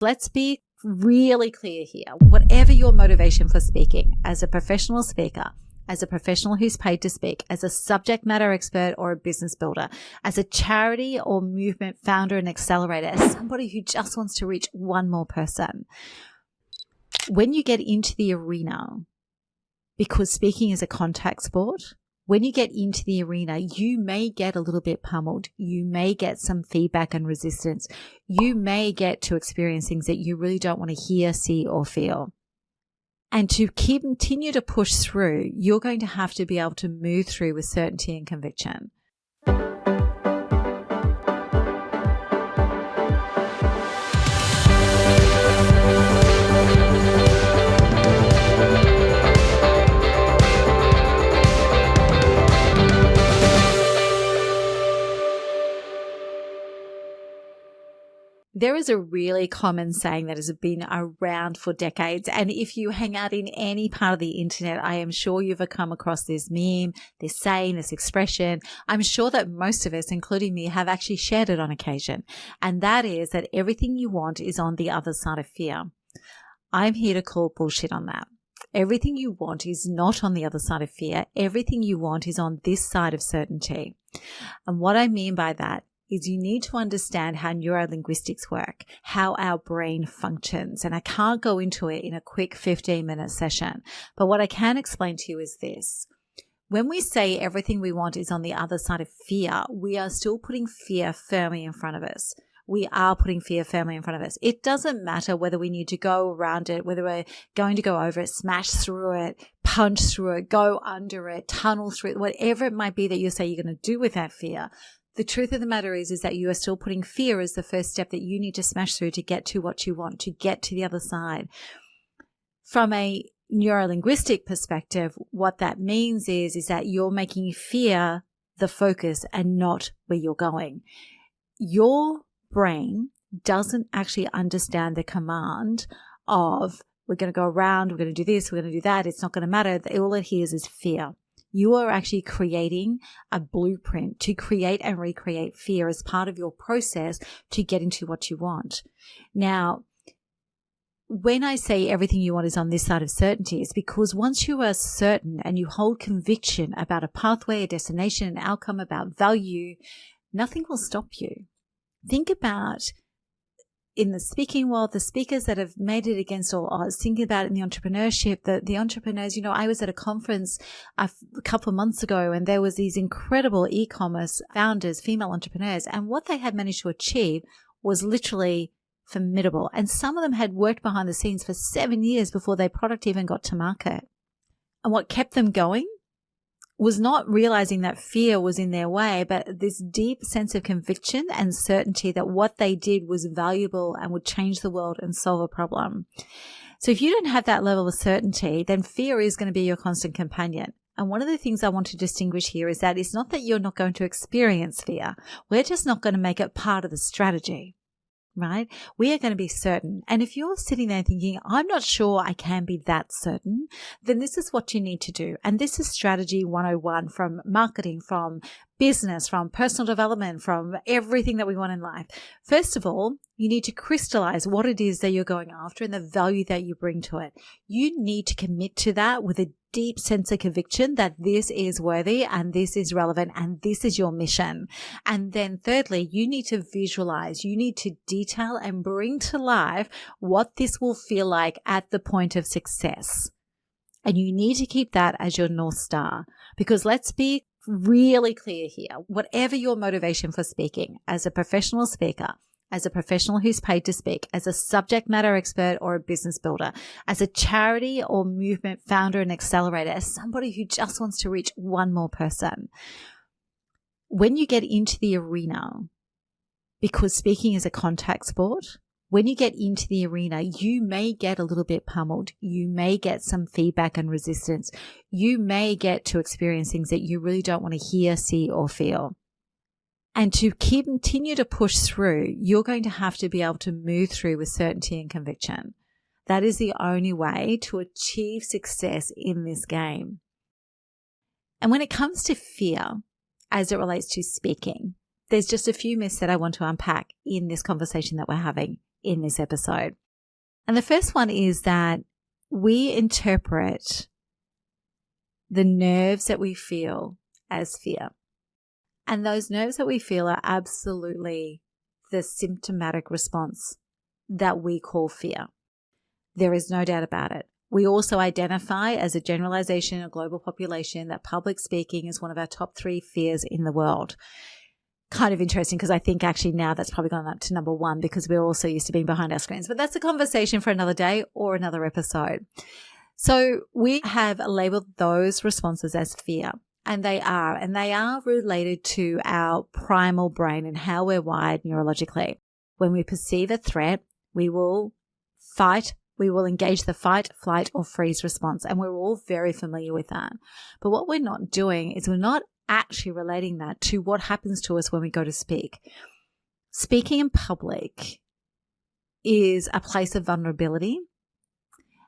Let's be really clear here. Whatever your motivation for speaking, as a professional speaker, as a professional who's paid to speak, as a subject matter expert or a business builder, as a charity or movement founder and accelerator, as somebody who just wants to reach one more person, when you get into the arena, because speaking is a contact sport, when you get into the arena, you may get a little bit pummeled. You may get some feedback and resistance. You may get to experience things that you really don't want to hear, see, or feel. And to continue to push through, you're going to have to be able to move through with certainty and conviction. There is a really common saying that has been around for decades. And if you hang out in any part of the internet, I am sure you've come across this meme, this saying, this expression. I'm sure that most of us, including me, have actually shared it on occasion. And that is that everything you want is on the other side of fear. I'm here to call bullshit on that. Everything you want is not on the other side of fear. Everything you want is on this side of certainty. And what I mean by that is you need to understand how neurolinguistics work, how our brain functions. And I can't go into it in a quick 15-minute session. But what I can explain to you is this. When we say everything we want is on the other side of fear, we are still putting fear firmly in front of us. We are putting fear firmly in front of us. It doesn't matter whether we need to go around it, whether we're going to go over it, smash through it, punch through it, go under it, tunnel through it, whatever it might be that you say you're going to do with that fear. The truth of the matter is that you are still putting fear as the first step that you need to smash through to get to what you want, to get to the other side. From a neurolinguistic perspective, what that means is that you're making fear the focus and not where you're going. Your brain doesn't actually understand the command of we're going to go around, we're going to do this, we're going to do that. It's not going to matter. All it hears is fear. You are actually creating a blueprint to create and recreate fear as part of your process to get into what you want. Now, when I say everything you want is on this side of certainty, it's because once you are certain and you hold conviction about a pathway, a destination, an outcome, about value, nothing will stop you. Think about in the speaking world, the speakers that have made it against all odds. Thinking about it in the entrepreneurship, the entrepreneurs, I was at a conference a couple of months ago and there was these incredible e-commerce founders, female entrepreneurs, and what they had managed to achieve was literally formidable. And some of them had worked behind the scenes for 7 years before their product even got to market. And what kept them going was not realizing that fear was in their way, but this deep sense of conviction and certainty that what they did was valuable and would change the world and solve a problem. So if you don't have that level of certainty, then fear is going to be your constant companion. And one of the things I want to distinguish here is that it's not that you're not going to experience fear. We're just not going to make it part of the strategy. Right? We are going to be certain. And if you're sitting there thinking, I'm not sure I can be that certain, then this is what you need to do. And this is strategy 101 from marketing, from business, from personal development, from everything that we want in life. First of all, you need to crystallize what it is that you're going after and the value that you bring to it. You need to commit to that with a deep sense of conviction that this is worthy and this is relevant and this is your mission. And then thirdly, you need to visualize, you need to detail and bring to life what this will feel like at the point of success. And you need to keep that as your North Star, because let's be really clear here. Whatever your motivation for speaking, as a professional speaker, as a professional who's paid to speak, as a subject matter expert or a business builder, as a charity or movement founder and accelerator, as somebody who just wants to reach one more person, when you get into the arena, because speaking is a contact sport, when you get into the arena, you may get a little bit pummeled. You may get some feedback and resistance. You may get to experience things that you really don't want to hear, see, or feel. And to continue to push through, you're going to have to be able to move through with certainty and conviction. That is the only way to achieve success in this game. And when it comes to fear, as it relates to speaking, there's just a few myths that I want to unpack in this conversation that we're having. in this episode. And the first one is that we interpret the nerves that we feel as fear. And those nerves that we feel are absolutely the symptomatic response that we call fear. There is no doubt about it. We also identify as a generalization in a global population that public speaking is one of our top 3 fears in the world. Kind of interesting because I think actually now that's probably gone up to number 1 because we're all so used to being behind our screens. But that's a conversation for another day or another episode. So we have labeled those responses as fear. And they are related to our primal brain and how we're wired neurologically. When we perceive a threat, we will engage the fight, flight, or freeze response. And we're all very familiar with that. But what we're not doing is we're not actually relating that to what happens to us when we go to speak. Speaking in public is a place of vulnerability.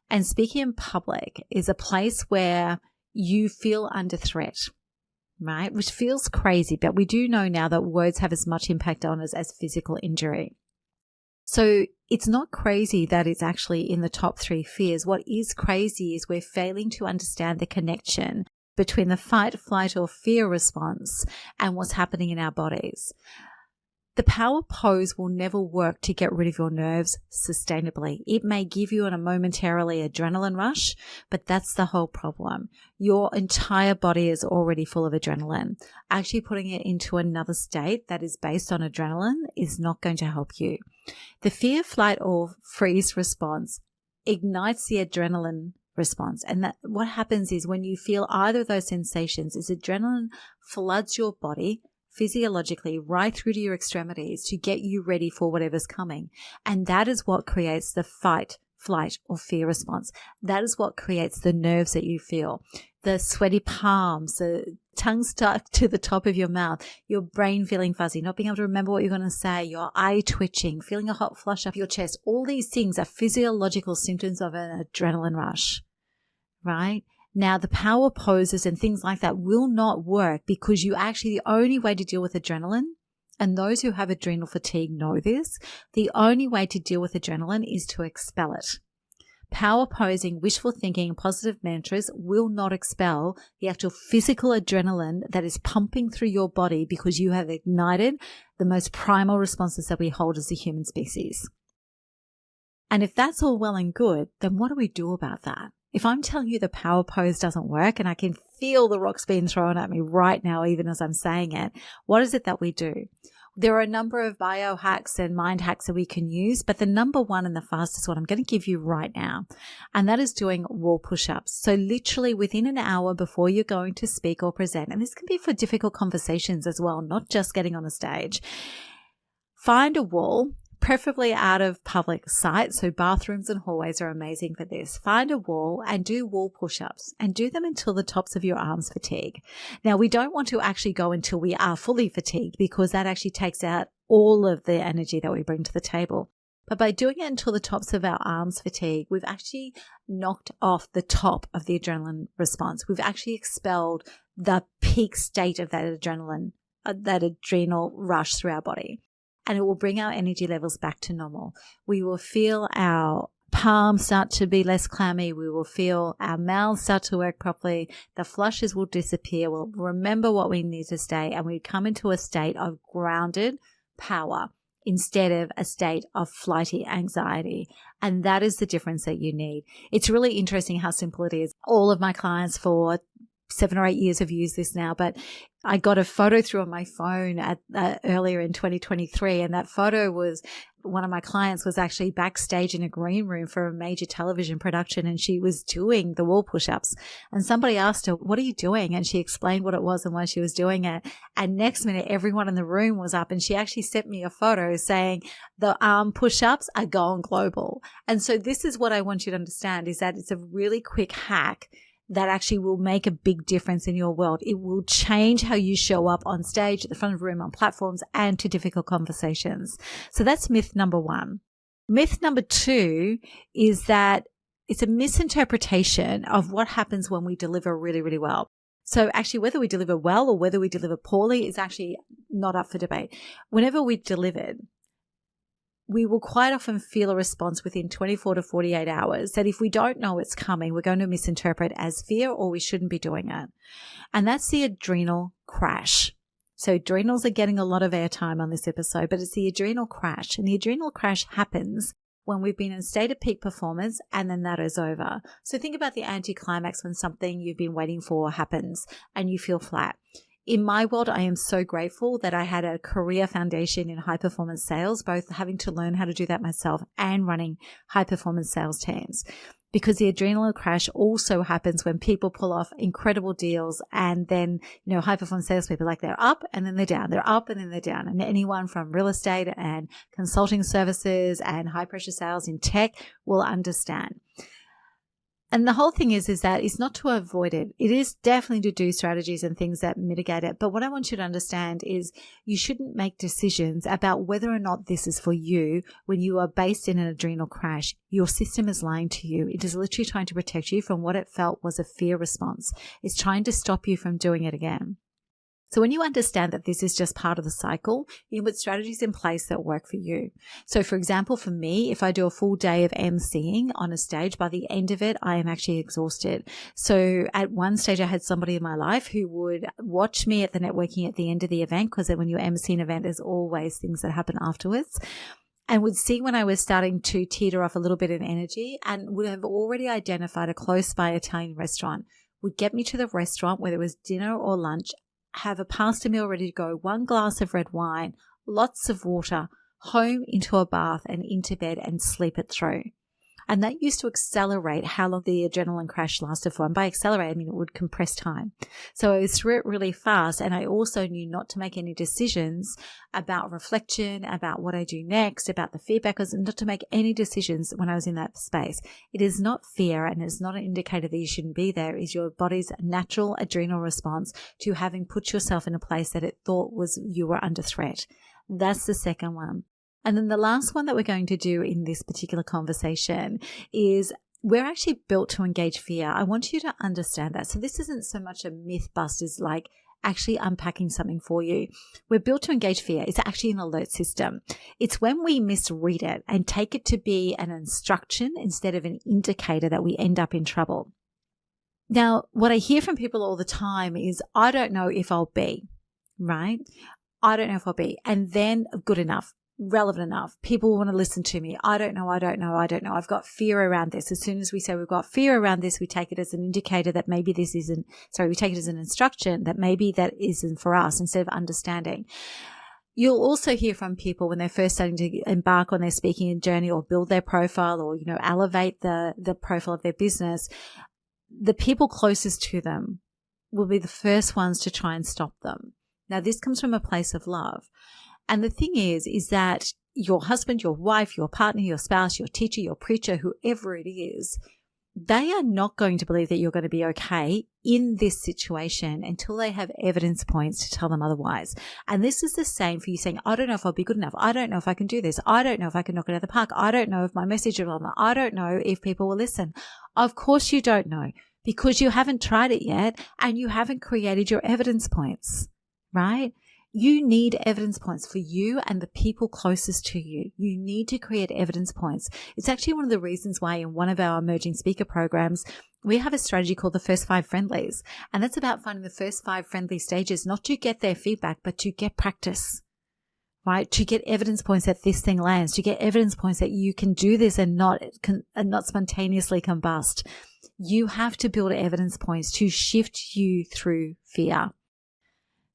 And speaking in public is a place where you feel under threat, right? Which feels crazy, but we do know now that words have as much impact on us as physical injury. So it's not crazy that it's actually in the top 3 fears. What is crazy is we're failing to understand the connection between the fight, flight, or fear response and what's happening in our bodies. The power pose will never work to get rid of your nerves sustainably. It may give you a momentarily adrenaline rush, but that's the whole problem. Your entire body is already full of adrenaline. Actually putting it into another state that is based on adrenaline is not going to help you. The fear, flight, or freeze response ignites the adrenaline response. And that what happens is when you feel either of those sensations is adrenaline floods your body physiologically right through to your extremities to get you ready for whatever's coming. And that is what creates the fight, flight, or fear response. That is what creates the nerves that you feel. The sweaty palms, the tongue stuck to the top of your mouth, your brain feeling fuzzy, not being able to remember what you're going to say, your eye twitching, feeling a hot flush up your chest. All these things are physiological symptoms of an adrenaline rush, right? Now, the power poses and things like that will not work because the only way to deal with adrenaline, and those who have adrenal fatigue know this, the only way to deal with adrenaline is to expel it. Power posing, wishful thinking, positive mantras will not expel the actual physical adrenaline that is pumping through your body because you have ignited the most primal responses that we hold as a human species. And if that's all well and good, then what do we do about that? If I'm telling you the power pose doesn't work and I can feel the rocks being thrown at me right now, even as I'm saying it, what is it that we do? There are a number of biohacks and mind hacks that we can use, but the number one and the fastest one I'm going to give you right now, and that is doing wall push-ups. So literally within an hour before you're going to speak or present, and this can be for difficult conversations as well, not just getting on a stage, find a wall, preferably out of public sight. So bathrooms and hallways are amazing for this. Find a wall and do wall push-ups and do them until the tops of your arms fatigue. Now, we don't want to actually go until we are fully fatigued because that actually takes out all of the energy that we bring to the table. But by doing it until the tops of our arms fatigue, we've actually knocked off the top of the adrenaline response. We've actually expelled the peak state of that adrenal rush through our body. And it will bring our energy levels back to normal. We will feel our palms start to be less clammy. We will feel our mouths start to work properly. The flushes will disappear. We'll remember what we need to stay, and we come into a state of grounded power instead of a state of flighty anxiety. And that is the difference that you need. It's really interesting how simple it is. All of my clients for 7 or 8 years have used this now, but I got a photo through on my phone earlier in 2023, and that photo was one of my clients was actually backstage in a green room for a major television production, and she was doing the wall push-ups, and somebody asked her, "What are you doing?" And she explained what it was and why she was doing it, and next minute everyone in the room was up, and she actually sent me a photo saying the arm push-ups are going global. And so this is what I want you to understand, is that it's a really quick hack that actually will make a big difference in your world. It will change how you show up on stage, at the front of the room, on platforms, and to difficult conversations. So that's myth number 1. Myth number 2 is that it's a misinterpretation of what happens when we deliver really, really well. So actually, whether we deliver well or whether we deliver poorly is actually not up for debate. Whenever we delivered, we will quite often feel a response within 24 to 48 hours that if we don't know it's coming, we're going to misinterpret as fear or we shouldn't be doing it. And that's the adrenal crash. So adrenals are getting a lot of airtime on this episode, but it's the adrenal crash. And the adrenal crash happens when we've been in a state of peak performance and then that is over. So think about the anticlimax when something you've been waiting for happens and you feel flat. In my world, I am so grateful that I had a career foundation in high performance sales, both having to learn how to do that myself and running high performance sales teams. Because the adrenal crash also happens when people pull off incredible deals and then, high performance salespeople, like they're up and then they're down. They're up and then they're down. And anyone from real estate and consulting services and high pressure sales in tech will understand. And the whole thing is that it's not to avoid it. It is definitely to do strategies and things that mitigate it. But what I want you to understand is you shouldn't make decisions about whether or not this is for you when you are based in an adrenal crash. Your system is lying to you. It is literally trying to protect you from what it felt was a fear response. It's trying to stop you from doing it again. So when you understand that this is just part of the cycle, you put strategies in place that work for you. So for example, for me, if I do a full day of emceeing on a stage, by the end of it, I am actually exhausted. So at one stage, I had somebody in my life who would watch me at the networking at the end of the event, because when you MC an event, there's always things that happen afterwards, and would see when I was starting to teeter off a little bit in energy and would have already identified a close by Italian restaurant, would get me to the restaurant, whether it was dinner or lunch, have a pasta meal ready to go, 1 glass of red wine, lots of water, home into a bath and into bed and sleep it through. And that used to accelerate how long the adrenaline crash lasted for. And by accelerate, I mean it would compress time. So I was through it really fast. And I also knew not to make any decisions about reflection, about what I do next, about the feedback, and not to make any decisions when I was in that space. It is not fear, and it's not an indicator that you shouldn't be there. It is your body's natural adrenal response to having put yourself in a place that it thought was you were under threat. That's the second one. And then the last one that we're going to do in this particular conversation is we're actually built to engage fear. I want you to understand that. So this isn't so much a myth bust as like actually unpacking something for you. We're built to engage fear. It's actually an alert system. It's when we misread it and take it to be an instruction instead of an indicator that we end up in trouble. Now, what I hear from people all the time is, I don't know if I'll be, right? I don't know if I'll be. And then good enough. Relevant enough. People want to listen to me. I don't know. I've got fear around this. As soon as we say we've got fear around this, we take it as an indicator that maybe this isn't, we take it as an instruction that maybe that isn't for us instead of understanding. You'll also hear from people when they're first starting to embark on their speaking journey or build their profile or, elevate the profile of their business. The people closest to them will be the first ones to try and stop them. Now, this comes from a place of love. And the thing is that your husband, your wife, your partner, your spouse, your teacher, your preacher, whoever it is, they are not going to believe that you're going to be okay in this situation until they have evidence points to tell them otherwise. And this is the same for you saying, I don't know if I'll be good enough. I don't know if I can do this. I don't know if I can knock it out of the park. I don't know if my message is relevant. I don't know if people will listen. Of course you don't know, because you haven't tried it yet and you haven't created your evidence points, right? You need evidence points for you and the people closest to you. You need to create evidence points. It's actually one of the reasons why in one of our emerging speaker programs, we have a strategy called the first 5 friendlies. And that's about finding the first 5 friendly stages, not to get their feedback, but to get practice, right? To get evidence points that this thing lands, to get evidence points that you can do this and not spontaneously combust. You have to build evidence points to shift you through fear.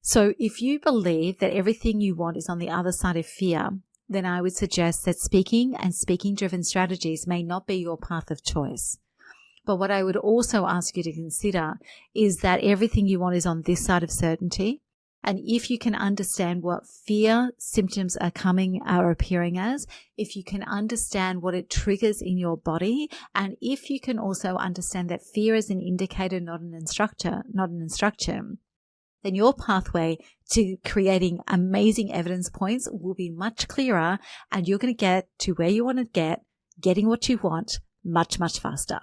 So if you believe that everything you want is on the other side of fear, then I would suggest that speaking and speaking-driven strategies may not be your path of choice. But what I would also ask you to consider is that everything you want is on this side of certainty. And if you can understand what fear symptoms are appearing as, if you can understand what it triggers in your body, and if you can also understand that fear is an indicator, not an instruction, then your pathway to creating amazing evidence points will be much clearer, and you're going to get to where you want to getting what you want much, much faster.